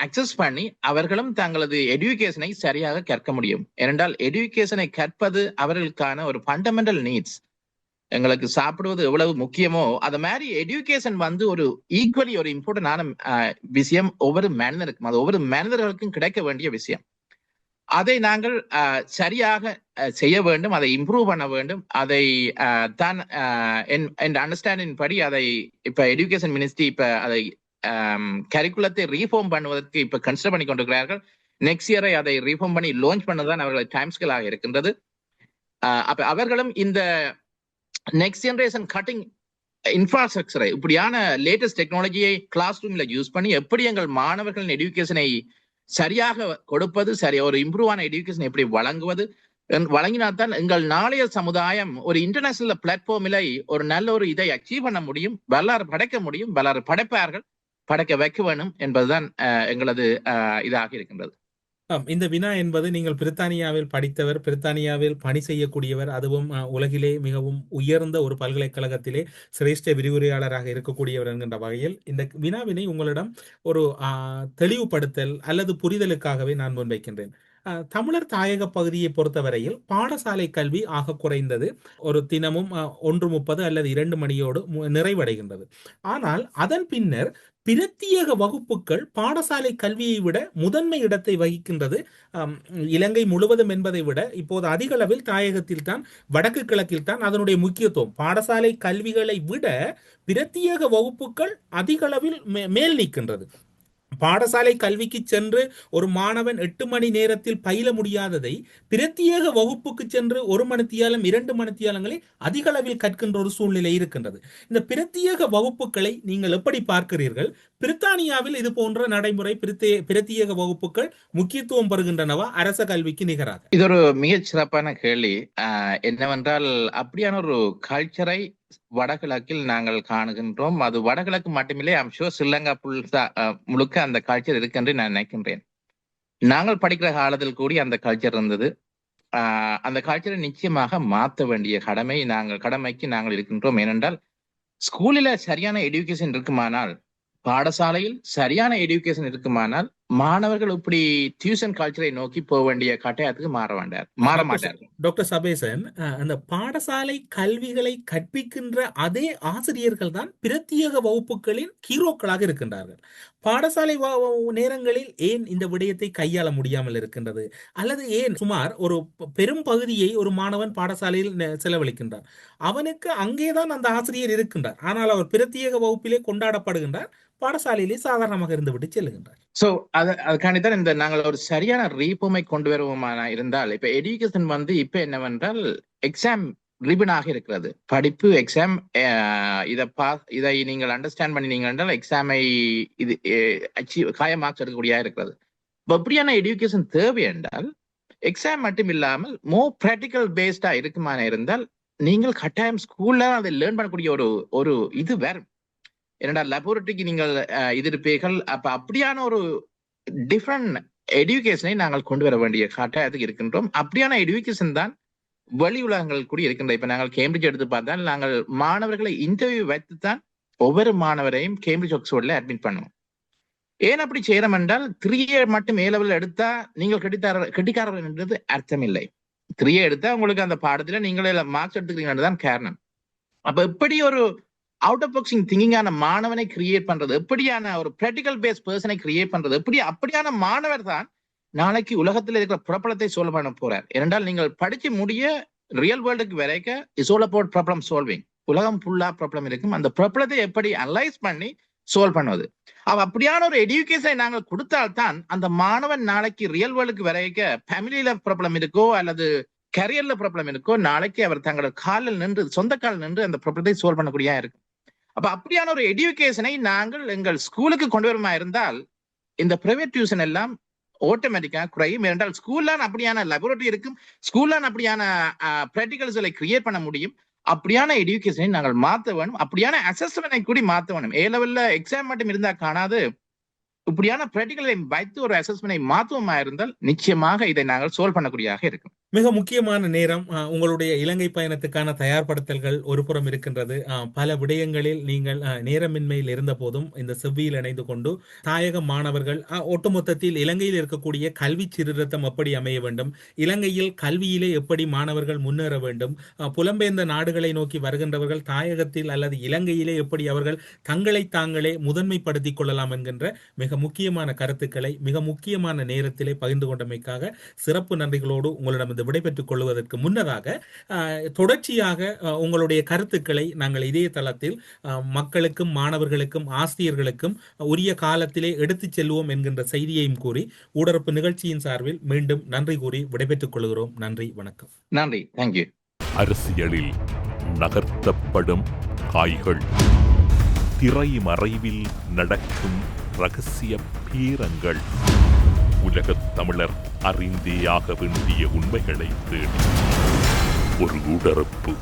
அக்சஸ் பண்ணி அவர்களும் தங்களது எஜுகேஷனை சரியாக கற்க முடியும். ஏனென்றால் எஜுகேஷனை கற்பது அவர்களுக்கான ஒரு ஃபண்டமெண்டல் நீட்ஸ். எங்களுக்கு சாப்பிடுவது எவ்வளவு முக்கியமோ அது மாதிரி எஜுகேஷன் ஒரு ஈக்குவலி ஒரு இம்பார்ட்டன்டான விஷயம் ஒவ்வொரு மனிதனுக்கும். அது ஒவ்வொரு மனிதர்களுக்கும் கிடைக்க வேண்டிய விஷயம். அதை நாங்கள் சரியாக செய்ய வேண்டும், அதை இம்ப்ரூவ் பண்ண வேண்டும். அதை தான் என் அண்டர்ஸ்டாண்டிங் படி அதை இப்ப எஜுகேஷன் மினிஸ்ட்ரி இப்ப அதை கரிக்குலத்தை ரீஃபார்ம் பண்ணுவதற்கு இப்ப கன்சிடர் பண்ணி கொண்டிருக்கிறார்கள். நெக்ஸ்ட் இயரை அதை ரீஃபார்ம் பண்ணி லான்ச் பண்ணதான் அவர்கள் டைம் ஸ்கேலாக இருக்கின்றது. அப்ப அவர்களும் இந்த நெக்ஸ்ட் ஜெனரேஷன் கட்டிங் இன்ஃப்ராஸ்ட்ரக்சரை இப்படியான லேட்டஸ்ட் டெக்னாலஜியை கிளாஸ் ரூம்ல யூஸ் பண்ணி எப்படி எங்கள் மாணவர்களின் எஜுகேஷனை சரியாக கொடுப்பது, ஒரு இம்ப்ரூவான எஜுகேஷன் எப்படி வழங்கினால்தான் எங்கள் நாளைய சமுதாயம் ஒரு இன்டர்நேஷனல் பிளாட்ஃபார்மில் ஒரு நல்ல ஒரு இதை அச்சீவ் பண்ண முடியும், வரலாறு படைக்க முடியும், வரலாறு படைப்பார்கள், படைக்க வைக்க வேணும் என்பதுதான் எங்களது இதாக இருக்கின்றது. இந்த வினா என்பது நீங்கள் பிரித்தானியாவில் படித்தவர், பிரித்தானியாவில் பணி செய்யக்கூடியவர், அதுவும் உலகிலே மிகவும் உயர்ந்த ஒரு பல்கலைக்கழகத்திலே சிரேஷ்ட விரிவுரையாளராக இருக்கக்கூடியவர் என்கின்ற வகையில் இந்த வினாவினை உங்களிடம் ஒரு தெளிவுபடுத்தல் அல்லது புரிதலுக்காகவே நான் முன்வைக்கின்றேன். தமிழர் தாயக பகுதியை பொறுத்தவரையில் பாடசாலை கல்வி ஆக குறைந்தது ஒரு தினமும் 1:30 அல்லது 2 மணியோடு நிறைவடைகின்றது. ஆனால் அதன் பின்னர் பிரத்யேக வகுப்புகள் பாடசாலை கல்வியை விட முதன்மை இடத்தை வகிக்கின்றது. இலங்கை முழுவதும் என்பதை விட இப்போது அதிக அளவில் தாயகத்தில் தான், வடக்கு கிழக்கில் தான் அதனுடைய முக்கியத்துவம். பாடசாலை கல்விகளை விட பிரத்யேக வகுப்புகள் அதிக அளவில் மேல் நிற்கின்றது. பாடசாலை கல்விக்கு சென்று ஒரு மாணவன் 8 மணி நேரத்தில் பயில முடியாததை பிரத்யேக வகுப்புக்கு சென்று 1 மணித்தியாலம் 2 மணித்தியாலங்களை அதிக அளவில் கற்கின்ற ஒரு சூழ்நிலை இருக்கின்றது. இந்த பிரத்யேக வகுப்புகளை நீங்கள் எப்படி பார்க்கிறீர்கள்? பிரித்தானியாவில் இது போன்ற நடைமுறை பிரத்யேக வகுப்புகள் முக்கியத்துவம் பெறுகின்றனவா அரச கல்விக்கு நிகராக? இது ஒரு மிகச் சிறப்பான கேள்வி. என்னவென்றால் அப்படியான ஒரு கல்ச்சரை வடகிழக்கில் நாங்கள் காணுகின்றோம். அது வடகிழக்கு மட்டுமில்லை, ஐம் ஷூர் ஸ்ரீலங்கா முழுக்க அந்த கல்ச்சர் இருக்கு என்று நான் நினைக்கின்றேன். நாங்கள் படிக்கிற காலத்தில் கூடி அந்த கல்ச்சர் இருந்தது. அந்த கல்ச்சரை நிச்சயமாக மாற்ற வேண்டிய கடமைக்கு நாங்கள் இருக்கின்றோம். ஏனென்றால் ஸ்கூலில் சரியான எஜுகேஷன் இருக்குமானால், பாடசாலையில் சரியான எஜுகேஷன் இருக்குமானால், மாணவர்கள் இப்படி டியூஷன் கல்ச்சரை நோக்கி போக வேண்டிய கட்டாயத்துக்கு மாற மாட்டார். டாக்டர் சபேசன், அந்த பாடசாலை கல்விகளை கற்பிக்கின்ற அதே ஆசிரியர்கள் தான் பிரத்யேக வகுப்புகளின் ஹீரோக்களாக இருக்கின்றார்கள். பாடசாலை நேரங்களில் ஏன் இந்த விடயத்தை கையாள முடியாமல் இருக்கின்றது? அல்லது ஏன் சுமார் ஒரு பெரும் பகுதியை ஒரு மாணவன் பாடசாலையில் செலவழிக்கின்றார், அவனுக்கு அங்கேதான் அந்த ஆசிரியர் இருக்கின்றார், ஆனால் அவர் பிரத்யேக வகுப்பிலே கொண்டாடப்படுகின்றார், பாடசாலையிலே சாதாரணமாக இருந்துவிட்டு செல்லுகின்றார். சோ அதுக்காண்டிதான் இந்த நாங்கள் ஒரு சரியான ரீஃபார்மை கொண்டு வருவோமான இருந்தால், இப்ப எஜுகேஷன் இப்ப என்னவென்றால் எக்ஸாம் ரிபனாக இருக்கிறது. படிப்பு எக்ஸாம், இதை நீங்கள் அண்டர்ஸ்டாண்ட் பண்ணினீங்க என்றால் எக்ஸாமை இது காய மார்க்ஸ் எடுக்கக்கூடியதாக இருக்கிறது. அப்படியான எஜுகேஷன் தேவை என்றால் எக்ஸாம் மட்டும் இல்லாமல் மோர் பிராக்டிக்கல் பேஸ்டா இருக்குமான இருந்தால் நீங்கள் கட்டாயம் ஸ்கூல்ல அதை லேர்ன் பண்ணக்கூடிய ஒரு இது வரும். என்னடா லெபோரட்டரிக்கு நீங்கள் இது இருப்பீர்கள். அப்ப அப்படியான ஒரு டிஃப்ரெண்ட் எஜுகேஷனை நாங்கள் கொண்டு வர வேண்டிய கட்டாயத்துக்கு இருக்கின்றோம். அப்படியான எஜுகேஷன் தான் வெளி உலகங்கள் கூட இருக்கின்ற. இப்ப நாங்கள் கேம்பிரிட்ஜ் எடுத்து பார்த்தால் நாங்கள் மாணவர்களை இன்டர்வியூ வைத்துத்தான் ஒவ்வொரு மாணவரையும் கேம்பிரிட்ஜ் ஆக்ஸ்போர்ட்ல அட்மிட் பண்ணுவோம். ஏன் அப்படி செய்யறோம் என்றால் 3 year மட்டும் A level எடுத்தா நீங்கள் கெட்டிக்காரர் என்றது அர்த்தம் இல்லை. 3 year எடுத்தா உங்களுக்கு அந்த பாடத்துல நீங்களே மார்க்ஸ் எடுத்துக்கிறீங்கன்னு காரணம். அப்ப எப்படி ஒரு அவுட் ஆஃப் பாக்ஸிங் திங்கிங்கான மாணவனை கிரியேட் பண்றது, எப்படியான ஒரு பிராக்டிகல் பேஸ் பர்சனை கிரியேட் பண்றது, அப்படியான மாணவர் தான் நாளைக்கு உலகத்தில் இருக்கிற ப்ராப்ளத்தை சால்வ் பண்ண போறார். ஏனென்றால் நீங்கள் படிச்சு முடிய ரியல் வேர்ல்டுக்கு வரைக்கும் is all about problem solving. உலகம் ஃபுல்லா ப்ராப்ளம் இருக்கும். அந்த ப்ராப்ளத்தை எப்படி அனலைஸ் பண்ணி சால்வ் பண்ணுவது, அப்படியான ஒரு எஜுகேஷனை நாங்கள் கொடுத்தால்தான் அந்த மாணவன் நாளைக்கு ரியல் வேர்ல்டுக்கு வரைக்கும் ஃபேமிலியில ப்ராப்ளம் இருக்கோ அல்லது கரியர்ல ப்ராப்ளம் இருக்கோ, நாளைக்கு அவர் தங்களோட காலில் நின்று சொந்த காலில் நின்று அந்த ப்ராப்ளத்தை சால்வ் பண்ணக்கூடிய இருக்கும். அப்படியான ஒரு எஜுகேஷனை நாங்கள் எங்கள் ஸ்கூலுக்கு கொண்டு வருமா இருந்தால் இந்த பிரைவேட் டியூஷன் எல்லாம் ஆட்டோமேட்டிக்கா குறையும். என்றால் ஸ்கூல்ல அப்படியான லெபோரட்டரி இருக்கும், ஸ்கூல்ல அப்படியான பிராக்டிகல்ஸ்களை கிரியேட் பண்ண முடியும். அப்படியான எஜுகேஷனை நாங்கள் மாற்ற வேணும். அப்படியான அசஸ்மெண்டை கூட மாற்ற வேணும். A level எக்ஸாம் மட்டும் இருந்தா காணாது. இப்படியான பிராக்டிகலை வைத்து ஒரு அசஸ்மெண்டை மாற்றுவமா இருந்தால் நிச்சயமாக இதை நாங்கள் சால்வ் பண்ணக்கூடியதாக இருக்கும். மிக முக்கியமான நேரம். உங்களுடைய இலங்கை பயணத்துக்கான தயார்படுத்தல்கள் ஒரு புறம் இருக்கின்றது. பல விடயங்களில் நீங்கள் நேரமின்மையில் இருந்த போதும் இந்த செவ்வியில் இணைந்து கொண்டு தாயக மாணவர்கள் ஒட்டுமொத்தத்தில் இலங்கையில் இருக்கக்கூடிய கல்வி சீர்திருத்தம் எப்படி அமைய வேண்டும், இலங்கையில் கல்வியிலே எப்படி மாணவர்கள் முன்னேற வேண்டும், புலம்பெயர்ந்த நாடுகளை நோக்கி வருகின்றவர்கள் தாயகத்தில் அல்லது இலங்கையிலே எப்படி அவர்கள் தங்களை தாங்களே முதன்மைப்படுத்திக் கொள்ளலாம் என்கின்ற மிக முக்கியமான கருத்துக்களை மிக முக்கியமான நேரத்திலே பகிர்ந்து கொண்டமைக்காக சிறப்பு நன்றிகளோடு உங்களிடம் விடைபெற்றுக் கொள்வதற்கு முன்னதாக தொடர்ச்சியாக உங்களுடைய கருத்துக்களை நாங்கள் இதே தளத்தில் மக்களுக்கும் மாணவர்களுக்கும் ஆசிரியர்களுக்கும் உரிய காலத்திலே எடுத்துச் செல்வோம் என்கின்ற செய்தியையும் கூறி ஊடரப்பு நிகழ்ச்சியின் சார்பில் மீண்டும் நன்றி கூறி விடைபெற்றுக் கொள்கிறோம். நன்றி, வணக்கம். நன்றி, தேங்க்யூ. அரசியலில் நகர்த்தப்படும் காய்கள், திரைமறைவில் நடக்கும் ரகசிய பீரங்கள், உலகத் தமிழர் அறிந்தேயாக வேண்டிய உண்மைகளை தேடி ஒரு ஊடரப்பு.